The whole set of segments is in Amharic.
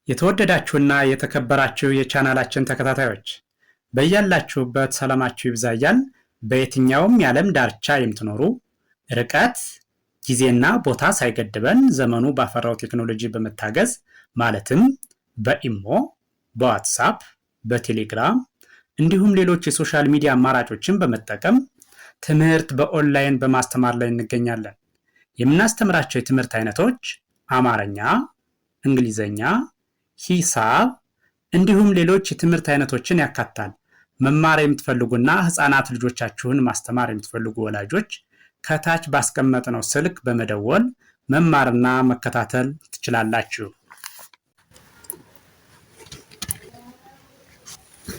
የተወደዳችሁና የተከበራችሁ የቻናላችን ተከታታዮች በያላችሁበት ሰላማችሁ ይብዛ እያልን በየትኛውም የዓለም ዳርቻ የምትኖሩ ርቀት ጊዜና ቦታ ሳይገድበን ዘመኑ ባፈራው ቴክኖሎጂ በመታገዝ ማለትም በኢሞ፣ በዋትስአፕ፣ በቴሌግራም እንዲሁም ሌሎች የሶሻል ሚዲያ አማራጮችን በመጠቀም ትምህርት በኦንላይን በማስተማር ላይ እንገኛለን። የምናስተምራቸው የትምህርት አይነቶች አማርኛ፣ እንግሊዘኛ፣ ሂሳብ እንዲሁም ሌሎች የትምህርት አይነቶችን ያካትታል። መማር የምትፈልጉና ህፃናት ልጆቻችሁን ማስተማር የምትፈልጉ ወላጆች ከታች ባስቀመጥነው ስልክ በመደወል መማርና መከታተል ትችላላችሁ።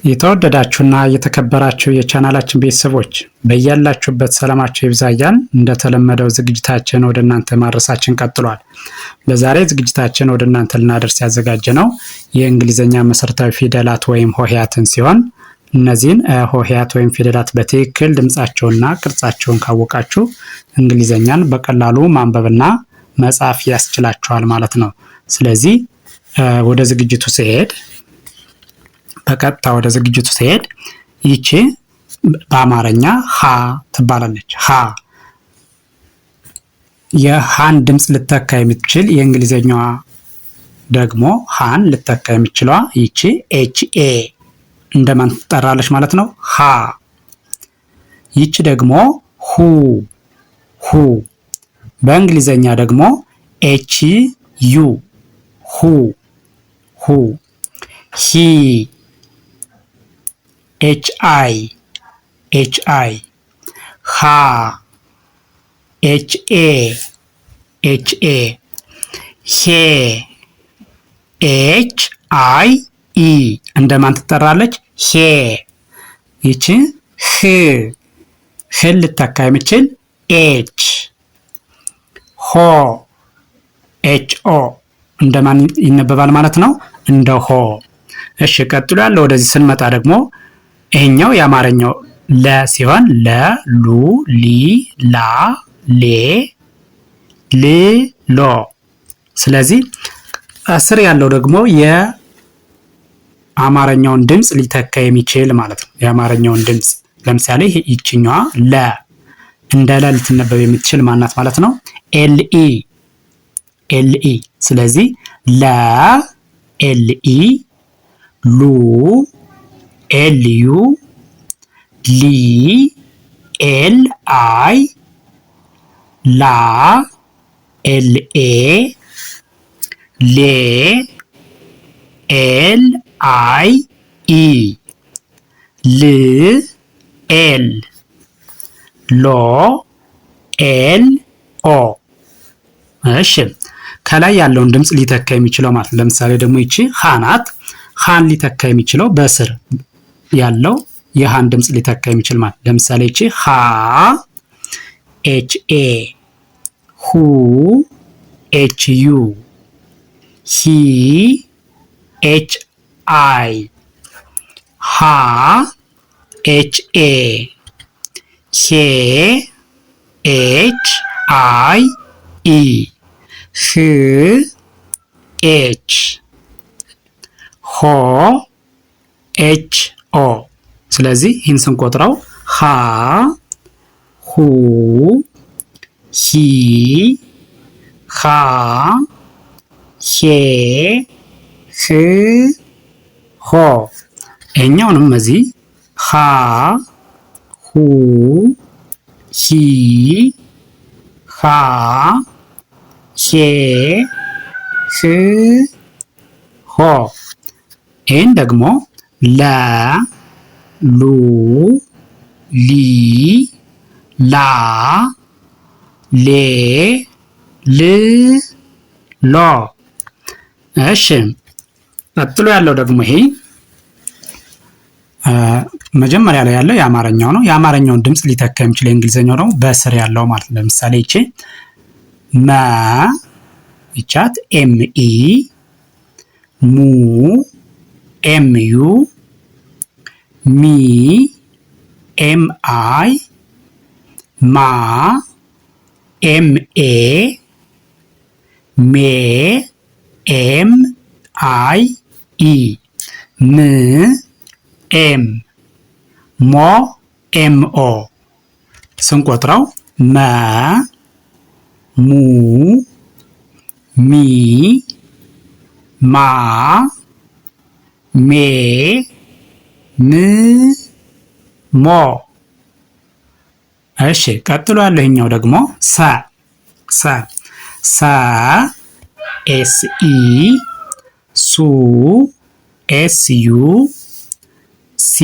የተወደዳችሁና የተከበራችሁ የቻናላችን ቤተሰቦች በያላችሁበት ሰላማችሁ ይብዛ እያልን እንደተለመደው ዝግጅታችን ወደ እናንተ ማድረሳችን ቀጥሏል። በዛሬ ዝግጅታችን ወደ እናንተ ልናደርስ ያዘጋጀነው የእንግሊዝኛ መሰረታዊ ፊደላት ወይም ሆሄያትን ሲሆን እነዚህን ሆሄያት ወይም ፊደላት በትክክል ድምጻቸውንና ቅርጻቸውን ካወቃችሁ እንግሊዝኛን በቀላሉ ማንበብና መጻፍ ያስችላችኋል ማለት ነው። ስለዚህ ወደ ዝግጅቱ ሲሄድ ይቺ በአማርኛ ሀ ትባላለች። ሀ የሃን ድምፅ ልተካ የምትችል የእንግሊዝኛዋ ደግሞ ሃን ልተካ የምትችለዋ ይቺ ኤች ኤ እንደማን ትጠራለች ማለት ነው? ሀ። ይቺ ደግሞ ሁ። በእንግሊዝኛ ደግሞ ኤች ዩ ሁ። ሂ ኤች አይ ሃ ኤች ኤ ሄ ኤች አይ ኢ እንደማን ትጠራለች? ሄ። ይቺ ህን ልተካ የምችል ኤች። ሆ ኤች ኦ እንደማን ይነበባል ማለት ነው? እንደ ሆ። እሺ ቀጥሎ ያለው ወደዚህ ስንመጣ ደግሞ ይሄኛው የአማርኛው ለ ሲሆን ለ፣ ሉ፣ ሊ፣ ላ፣ ሌ፣ ል፣ ሎ። ስለዚህ ስር ያለው ደግሞ የአማርኛውን ድምፅ ሊተካ የሚችል ማለት ነው። የአማርኛውን ድምፅ ለምሳሌ ይችኛዋ ለ እንደ ለ ልትነበብ የምትችል ማናት ማለት ነው? ኤልኢ። ስለዚህ ለ ኤልኢ፣ ሉ ኤልዩ፣ ሊ ኤል አይ፣ ላ ኤልኤ፣ ሌ ኤል አይ ኢ፣ ል ኤል፣ ሎ ኤል ኦ። እሺ ከላይ ያለውን ድምፅ ሊተካ የሚችለው ማለት ነው። ለምሳሌ ደግሞ ይቺ ሃ ናት። ሃን ሊተካ የሚችለው በስር ያለው የሃን ድምፅ ሊተካ የሚችል ማለት ለምሳሌ ይቺ ሃ ኤች ኤ፣ ሁ ኤች ዩ፣ ሂ ኤች አይ፣ ሃ ኤች ኤ፣ ሄ ኤች አይ ኢ፣ ህ ኤች፣ ሆ ኤች ኦ። ስለዚህ ይህን ስንቆጥረው ሃ፣ ሁ፣ ሂ፣ ሃ፣ ሄ፣ ህ፣ ሆ። ይሄኛውንም እዚህ ሃ፣ ሁ፣ ሂ፣ ሃ፣ ሄ፣ ህ፣ ሆ። ይህን ደግሞ ለ፣ ሉ፣ ሊ፣ ላ፣ ሌ፣ ል፣ ሎ። እሺ ቀጥሎ ያለው ደግሞ ይሄ መጀመሪያ ላይ ያለው የአማርኛው ነው። የአማርኛውን ድምፅ ሊተካ የሚችል የእንግሊዝኛው ደግሞ በስር ያለው ማለት ነው። ለምሳሌ ይቺ መ ይቻት ኤምኢ፣ ሙ ኤምዩ፣ ሚ ኤምአይ፣ ማ ኤምኤ፣ ሜ ኤም አይ ኢ ም ኤም ሞ ኤም ኦ ስንቆጥረው መ ሙ ሚ ማ ሜ ም ሞ። እሺ ቀጥሎ ያለው ይኸኛው ደግሞ ሰ ኤስ ኢ ሱ ኤስ ዩ ሲ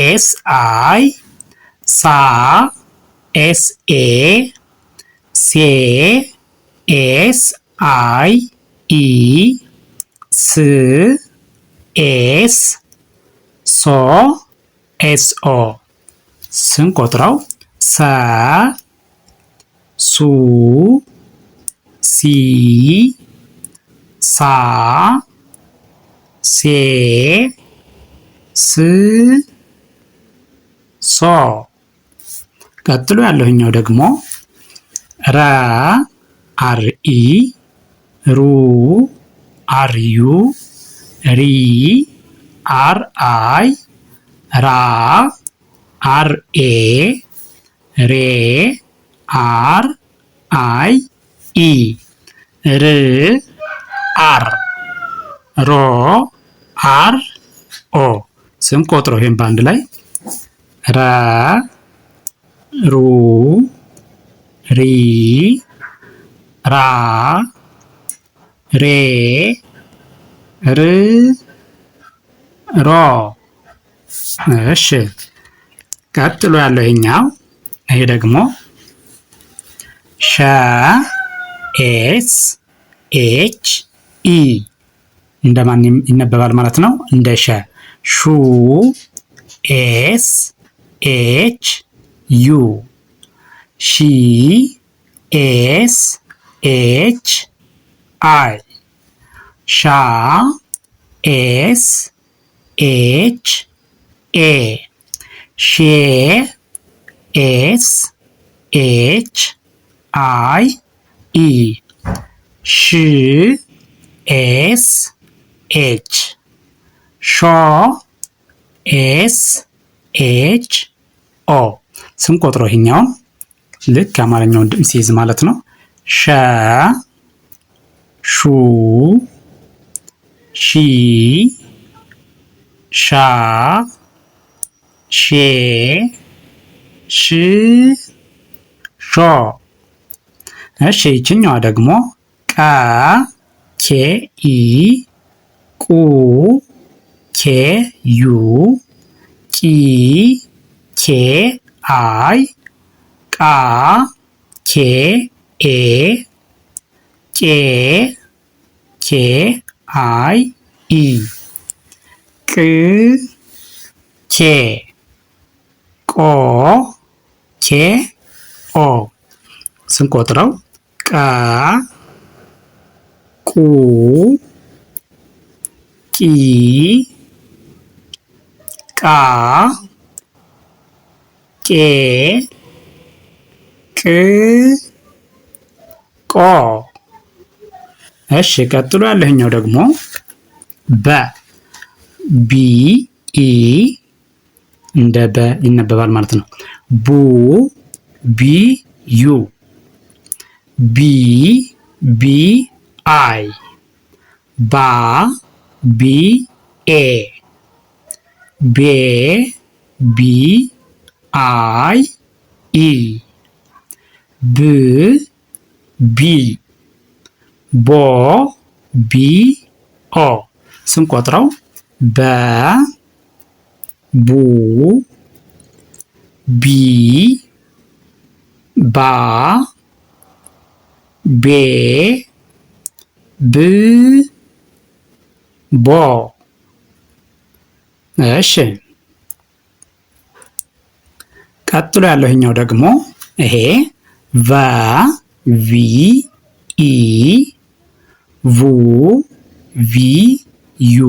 ኤስ አይ ሳ ኤስ ኤ ሴ ኤስ አይ ኢ ስ ኤስ ሶ ኤስ ኦ ስንቆጥረው ሰ ሱ ሲ ሳ ሴ ስ ሶ። ቀጥሎ ያለውኛው ደግሞ ረ አር ኢ ሩ አር ዩ ሪ አር አይ ራ አር ኤ ሬ አር አይ ኢ ር አር ሮ አር ኦ ስንቆጥረው ይሄን በአንድ ላይ ረ ሩ ሪ ራ ሬ ር ሮ። እሺ ቀጥሎ ያለው ይሄኛው ይሄ ደግሞ ሸ ኤስ ኤች ኢ እንደማን ይነበባል ማለት ነው? እንደ ሸ ሹ ኤስ ኤች ዩ ሺ ኤስ ኤች አይ ሻ ኤስ ኤች ኤ ሼ ኤስ ኤች አይ ኢ ሽ ኤስ ኤች ሾ ኤስ ኤች ኦ ስንቆጥረው ይሄኛውን ልክ የአማርኛውን ድምፅ ሲይዝ ማለት ነው። ሸ ሹ ሺ ሻ ሼ ሽ ሾ። እሺ ይችኛዋ ደግሞ ቀ ኬ ኢ ቁ ኬ ዩ ቂ ኬ አይ ቃ ኬ ኤ ቄ ኬ አይ ኢ ቅ ኬ ቆ ኬ ኦ ስንቆጥረው ቀ ቁ ቂ ቃ ቄ ቅ ቆ። እሺ ቀጥሎ ያለኛው ደግሞ በ ቢ ኢ እንደ በ ይነበባል ማለት ነው። ቡ ቢ ዩ ቢ ቢ አይ ባ ቢ ኤ ቤ ቢ አይ ኢ ብ ቢ ቦ ቢ ኦ ስንቆጥረው በ ቡ ቢ ባ ቤ ብ ቦ። እሺ ቀጥሎ ያለው ይሄኛው ደግሞ ይሄ ቫ ቪ ኢ ቡ ቪ ዩ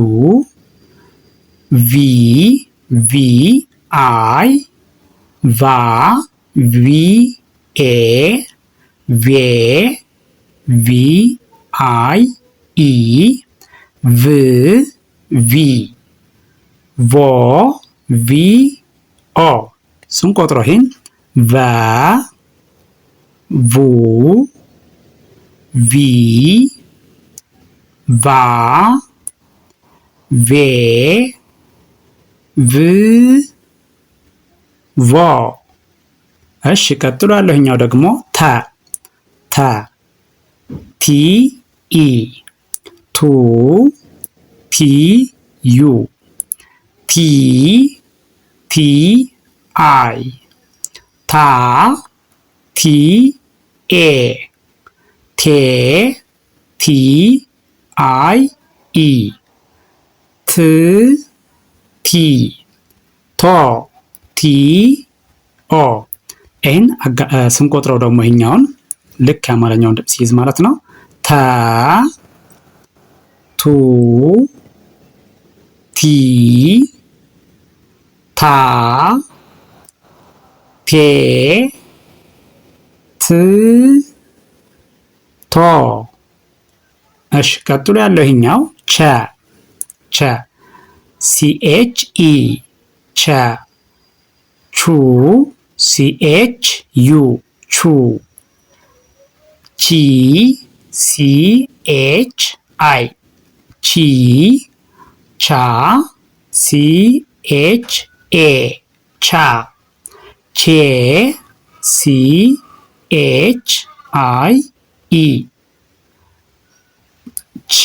ቪ ቪ አይ ቫ ቪ ኤ ቬ ቪ አይ ኢ ቭ ቪ ቮ ቪ ኦ ስንቆጥረው ይሄን ቨ ቡ ቪ ቫ ቬ ቭ ቮ። እሺ ቀጥሎ ያለኛው ደግሞ ተ ቲ ኢ ቱ ቲ ዩ ቲ ቲ አይ ታ ቲ ኤ ቴ ቲ አይ ኢ ት ቲ ቶ ቲ ኦ። ይህን ስንቆጥረው ደግሞ ይሄኛውን ልክ የአማርኛውን ድምፅ ሲይዝ ማለት ነው። ተ ቱ ቲ ታ ቴ ት ቶ። እሺ ቀጥሎ ያለው ይሄኛው ቸ ሲኤች ኢ ቸ ቹ ሲኤች ዩ ቹ ቺ ሲኤች አይ ቺ ቻ ሲኤች ኤ ቻ ቼ ሲኤች አይ ኢ ች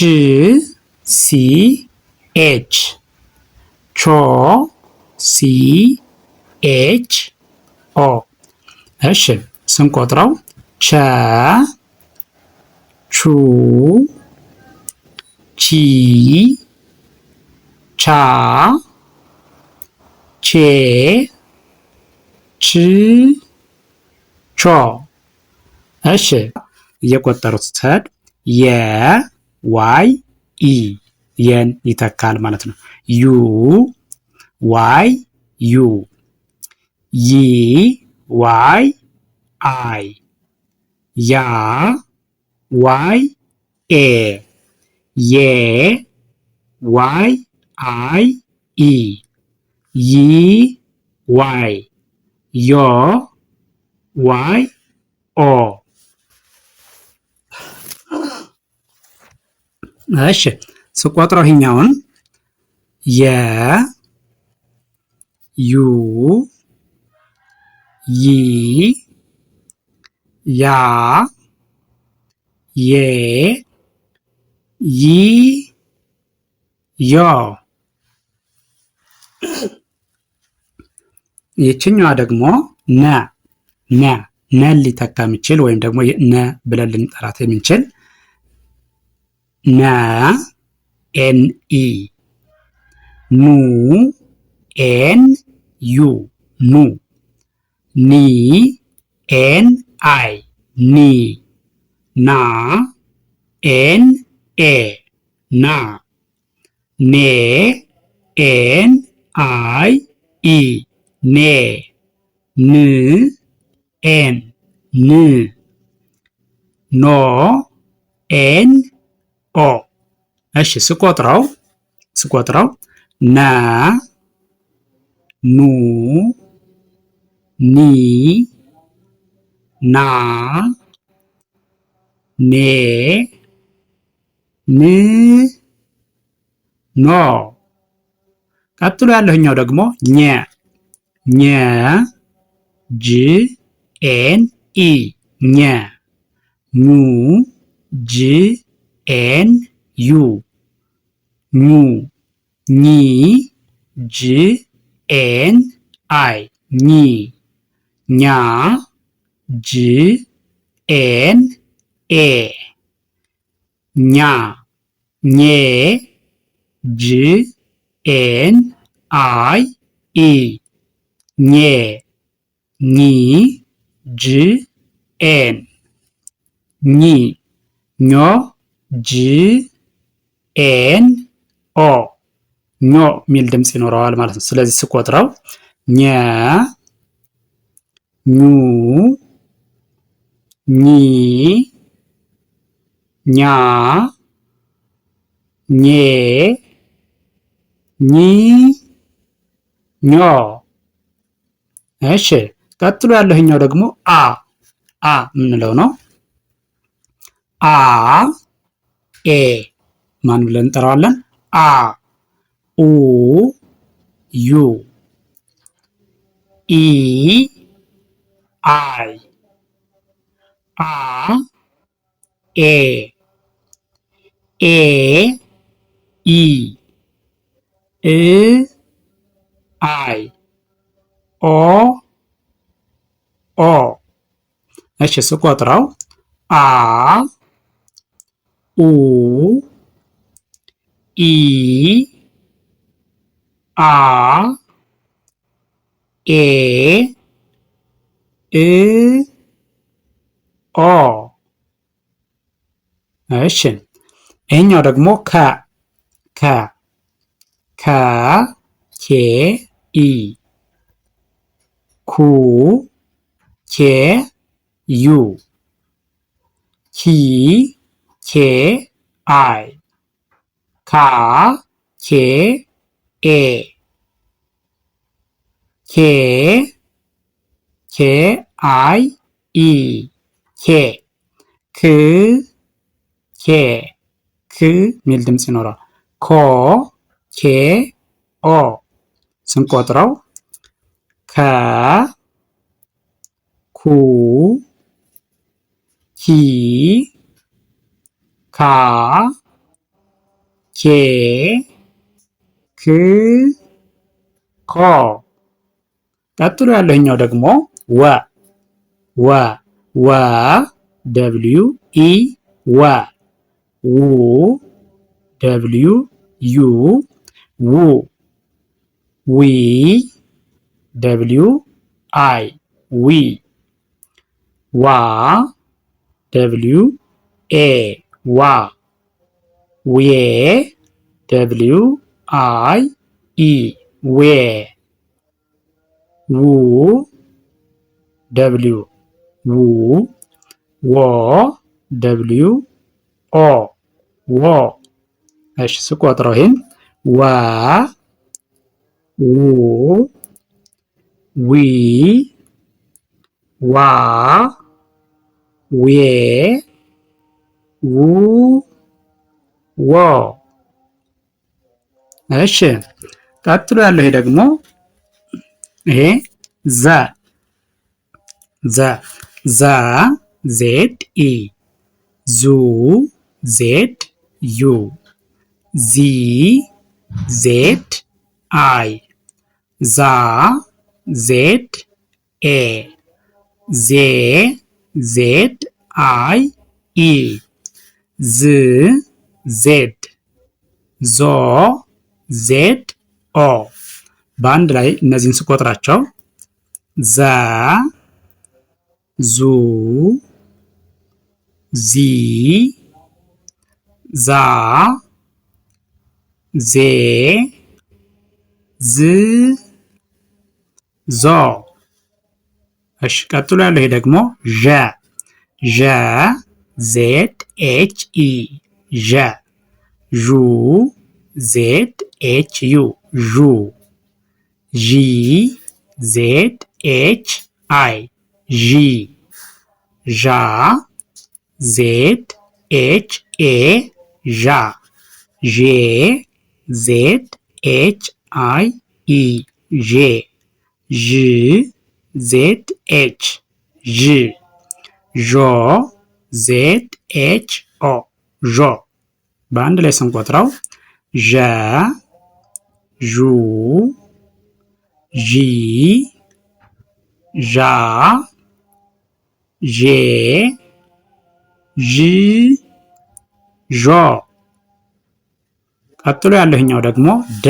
ሲኤች ቾ ሲኤች ኦ። እሺ ስንቆጥረው ቸ ቹ ቺ ቻ ቼ ች ቾ። እሺ እየቆጠሩት ስትሄድ የ ዋይ ኢ የን ይተካል ማለት ነው። ዩ ዋይ ዩ ይ ዋይ አይ ያ ዋይ ኤ የ ዋይ አይ ኢ ይ ዋይ ዮ ዋይ ኦ። እሺ ስቆጥረው ይሄኛውን የ ዩ ይ ያ የ ይ ዮ። ይችኛዋ ደግሞ ነን ሊተካ የሚችል ወይም ደግሞ ነ ብለን ልንጠራት የምንችል ነ ኤን ኢ ኑ ኤን ዩ ኑ ኒ ኤን አይ ኒ ና ኤን ኤ ና ኔ ኤን አይ ኢ ኔ ን ኤን ን ኖ ኤን ኦ። እሺ ስቆጥረው ነ ኑ ኒ ና ኔ ን ኖ። ቀጥሎ ያለኛው ደግሞ ኘ ጅ ኤን ኢ ኘ ኙ ጅ ኤን ዩ ኙ ኚ ጅ ኤን አይ ኚ ኛ ጅ ኤን ኤ ኛ ኜ ጅ ኤን አይ ኢ ኜ ኚ ጅ ኤን ኚ ኞ ጅ ኤን ኦ ኞ የሚል ድምፅ ይኖረዋል ማለት ነው። ስለዚህ ስቆጥረው ኘ ኙ ኚ ኛ ኜ ኚ ኞ። እሺ ቀጥሎ ያለህኛው ደግሞ አ የምንለው ነው። አ ኤ ማን ብለን እንጠራዋለን? አ ኡ ዩ ኢ አይ አ ኤ ኤ ኢ እ አይ ኦ ኦ። እሺ ስቆጥረው አ ኡ ኢ አ ኤ እ ኦ። እሺ ይሄኛው ደግሞ ከ ኬ ኢ ኩ ኬ ዩ ኪ ኬ አይ ካ ኬ ኤ ኬ ኬ አይ ኢ ኬ ክ ኬ ክ ሚል ድምፅ ይኖረዋል። ኮ ኬ ኦ ስንቆጥረው ከ ኩ ኪ ካ ኬ ክ ኮ። ቀጥሎ ያለኛው ደግሞ ወ ደብሊው ኢ ወ ው ደብሊው ዩ ው ዊ ደብሊው አይ ዊ ዋ ደብሊው ኤ ዋ ዌ ደብሊው አይ ኢ ዌ ው ደብሊው ው ዎ ደብሊው ኦ ዎ። እሺ ስቆጥረው ይሄን ወ ው ዊ ዋ ዌ ው ዎ። እሺ ቀጥሎ ያለው ይሄ ደግሞ ይሄ ዘ ዜድ ኢ ዙ ዜድ ዩ ዚ ዜድ አይ ዛ ዜድ ኤ ዜ ዜድ አይ ኢ ዝ ዜድ ዞ ዜድ ኦ። በአንድ ላይ እነዚህን ስቆጥራቸው ዘ ዙ ዚ ዛ ዜ ዝ ዞ። እሺ ቀጥሎ ያለው ይሄ ደግሞ ዠ ዜድ ኤች ኢ ዠ ዡ ዜድ ኤች ዩ ዡ ዢ ዜድ ኤች አይ ዢ ዣ ዜድ ኤች ኤ ዣ ዤ ዜድ ኤች አይ ኢ ዤ ዥ ዜድ ኤች ዥ ዦ ዜድ ኤች ኦ ዦ። በአንድ ላይ ስንቆጥረው ዠ ዡ ዢ ዣ ዤ ዥ ዦ። ቀጥሎ ያለህኛው ደግሞ ደ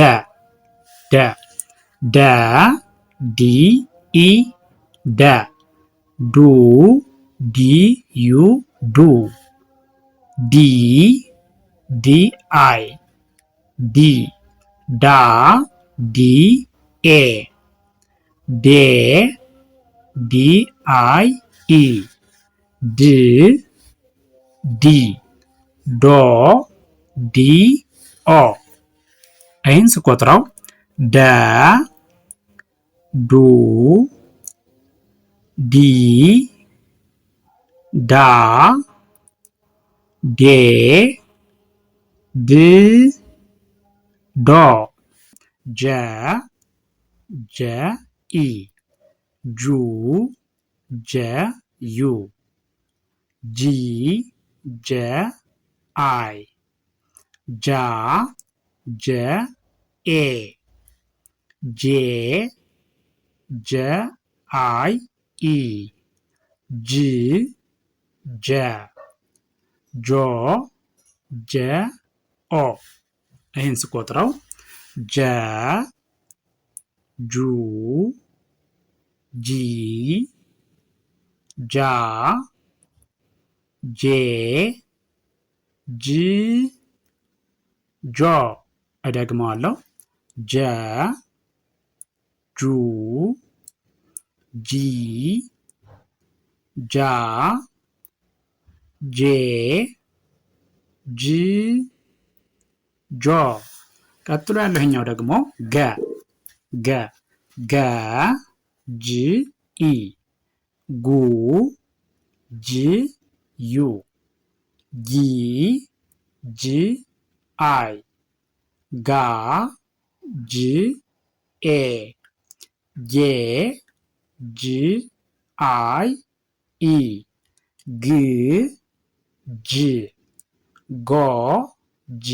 ዲ ኢ ደ ዱ ዲ ዩ ዱ ዲ ዲ አይ ዲ ዳ ዲ ኤ ዴ ዲ አይ ኢ ድ ዲ ዶ ዲ ኦ። ይህን ስቆጥረው ደ ዱ ዲ ዳ ዴ ድ ዶ ጀ ጀ ኢ ጁ ጀ ዩ ጂ ጀ አይ ጃ ጀ ኤ ጄ ጀ አይ ኢ ጅ ጀ ጆ ጀ ኦ። ይህን ስቆጥረው ጀ ጁ ጂ ጃ ጄ ጅ ጆ። እደግመዋለሁ። ጀ ጁ ጂ ጃ ጄ ጅ ጆ። ቀጥሎ ያለኛው ደግሞ ገ ገ ገ ጅ ኢ ጉ ጅ ዩ ጊ ጅ አይ ጋ ጅ ኤ ጌ ጅ አይ ኢ ግ ጅ ጎ ጅ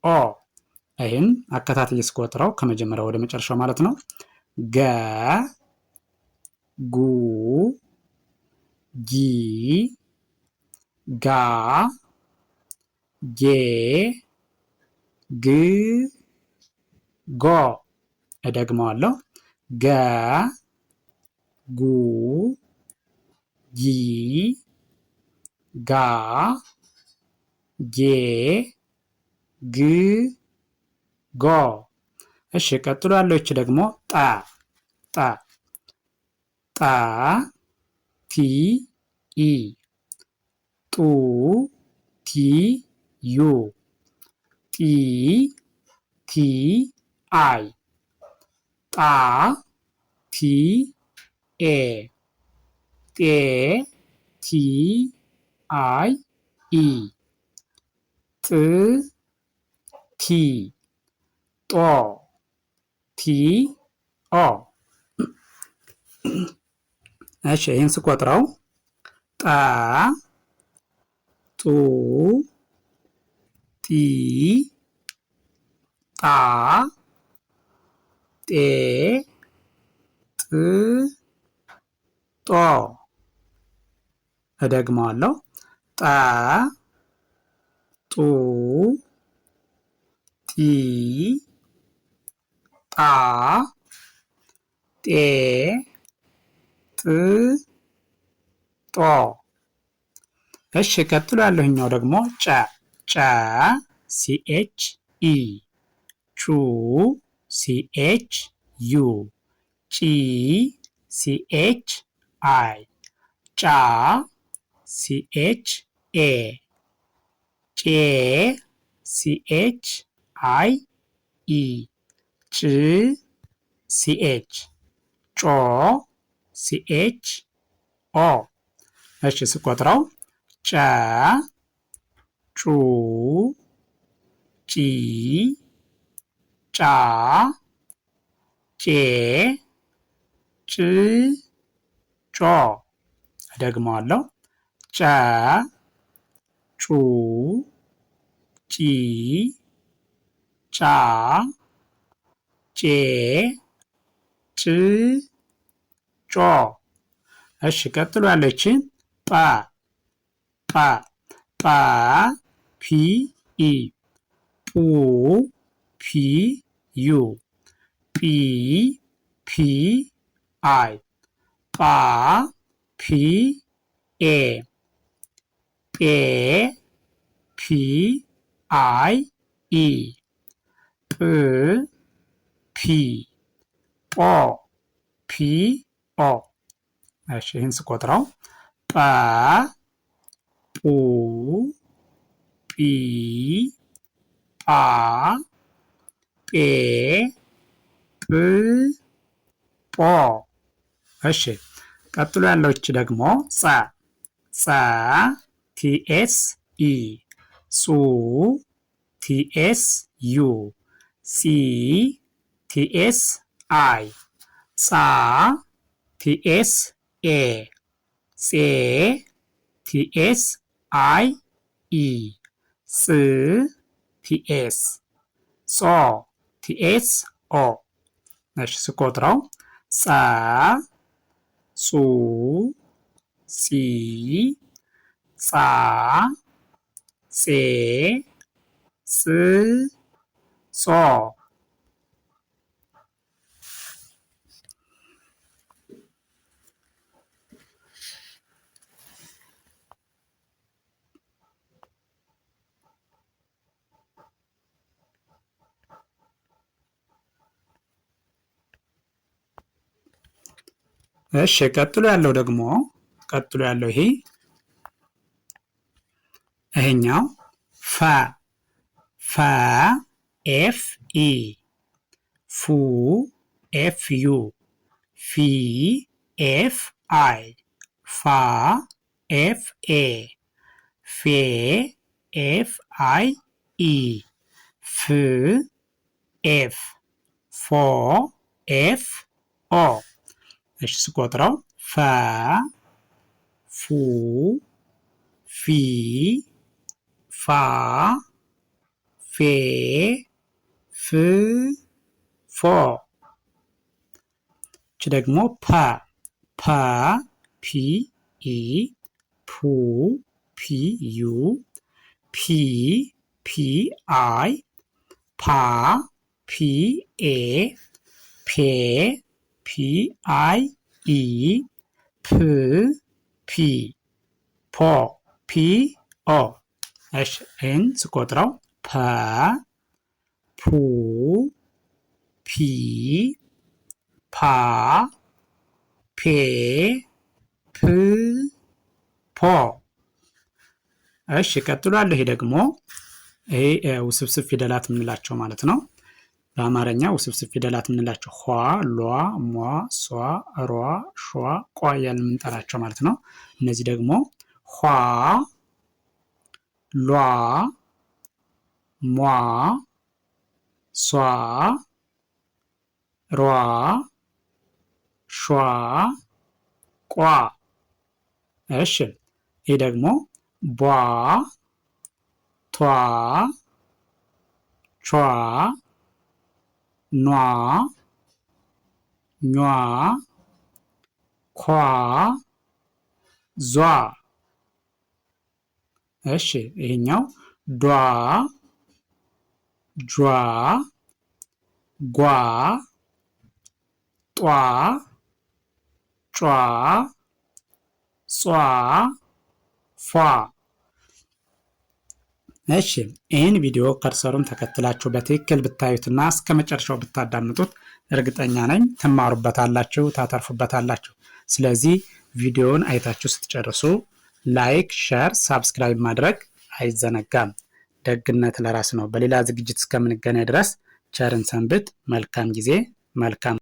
ኦ። ይህን አከታትዬ ስቆጥረው ከመጀመሪያው ወደ መጨረሻው ማለት ነው። ገ ጉ ጊ ጋ ጌ ግ ጎ። እደግመዋለሁ። ገ ጉ ጊ ጋ ጌ ግ ጎ። እሺ ቀጥሎ ያለች ደግሞ ጠ ጠ ጠ ቲ ኢ ጡ ቲ ዩ ጢ ቲ አይ ጣ ቲ ኤ ጤ ቲ አይ ኢ ጥ ቲ ጦ ቲ ኦ። እሺ ይህን ስቆጥረው ጠ ጡ ጢ ጣ ጤ ጥ ጦ። እደግመዋለሁ። ጠ ጡ ጢ ጣ ጤ ጥ ጦ። እሺ ቀጥሎ ያለኛው ደግሞ ጨ ጨ ሲኤች ኢ ጩ ሲኤች ዩ ጪ ሲኤች አይ ጫ ሲኤች ኤ ጬ ሲኤች አይ ኢ ጭ ሲኤች ጮ ሲኤች ኦ። እሺ ስቆጥረው ጨ ጩ ጪ ጫ ጬ ጭ ጮ። እደግመዋለሁ። ጨ ጩ ጪ ጫ ጬ ጭ ጮ። እሺ ቀጥሎ ያለችን ጳ ጳ ጳ ፒ ኢ ፑ ፒ ዩ ጲ ፒ አይ ጳ ፒ ኤ ጴ ፒ አይ ኢ ጵ ፒ ጶ ፒ ኦ። እሺ ይህን ስቆጥረው ጰ ጱ ጲ ጶ ጴ ጵ ጶ። እሺ ቀጥሎ ያለች ደግሞ ጸ ቲኤስ ኢ ጹ ቲኤስ ዩ ጺ ቲኤስ አይ ጻ ቲኤስ ኤ ጼ ቲኤስ አይ ኢ ጽ ቲኤስ ጾ ቲኤስ ኦ። እሺ ስቆጥረው ጸ ጹ ጺ ጻ ጼ ጽ ጾ። እሺ ቀጥሎ ያለው ይሄኛው ፈ ኤፍ ኢ ፉ ኤፍ ዩ ፊ ኤፍ አይ ፋ ኤፍ ኤ ፌ ኤፍ አይ ኢ ፍ ኤፍ ፎ ኤፍ ኦ። እሺ ስቆጥረው ፈ ፉ ፊ ፋ ፌ ፍ ፎ። እቺ ደግሞ ፐ ፒ ኢ ፑ ፒ ዩ ፒ ፒ አይ ፓ ፒ ኤ ፔ ፒ አይ ኢ ፕ ፒ ፖ ፒ ኦ። እሺ ይህን ስቆጥረው ፐ ፑ ፒ ፓ ፔ ፕ ፖ። እሺ ቀጥሏል። ይሄ ደግሞ ውስብስብ ፊደላት የምንላቸው ማለት ነው። በአማርኛ ውስብስብ ፊደላት የምንላቸው ኋ፣ ሏ፣ ሟ፣ ሷ፣ ሯ፣ ሿ፣ ቋ እያልን የምንጠራቸው ማለት ነው። እነዚህ ደግሞ ኋ፣ ሏ፣ ሟ፣ ሷ፣ ሯ፣ ሿ፣ ቋ። እሺ ይህ ደግሞ ቧ፣ ቷ፣ ቿ፣ ኗ፣ ኟ፣ ኳ፣ ዟ። እሺ ይሄኛው ዷ፣ ጇ፣ ጓ፣ ጧ፣ ጯ፣ ጿ፣ ፏ። እሺ ይህን ቪዲዮ ከርሰሩን ተከትላችሁ በትክክል ብታዩትና እስከ መጨረሻው ብታዳምጡት እርግጠኛ ነኝ ትማሩበታላችሁ፣ ታተርፉበታላችሁ። ስለዚህ ቪዲዮውን አይታችሁ ስትጨርሱ ላይክ፣ ሼር፣ ሳብስክራይብ ማድረግ አይዘነጋም። ደግነት ለራስ ነው። በሌላ ዝግጅት እስከምንገናኝ ድረስ ቸርን ሰንብት። መልካም ጊዜ፣ መልካም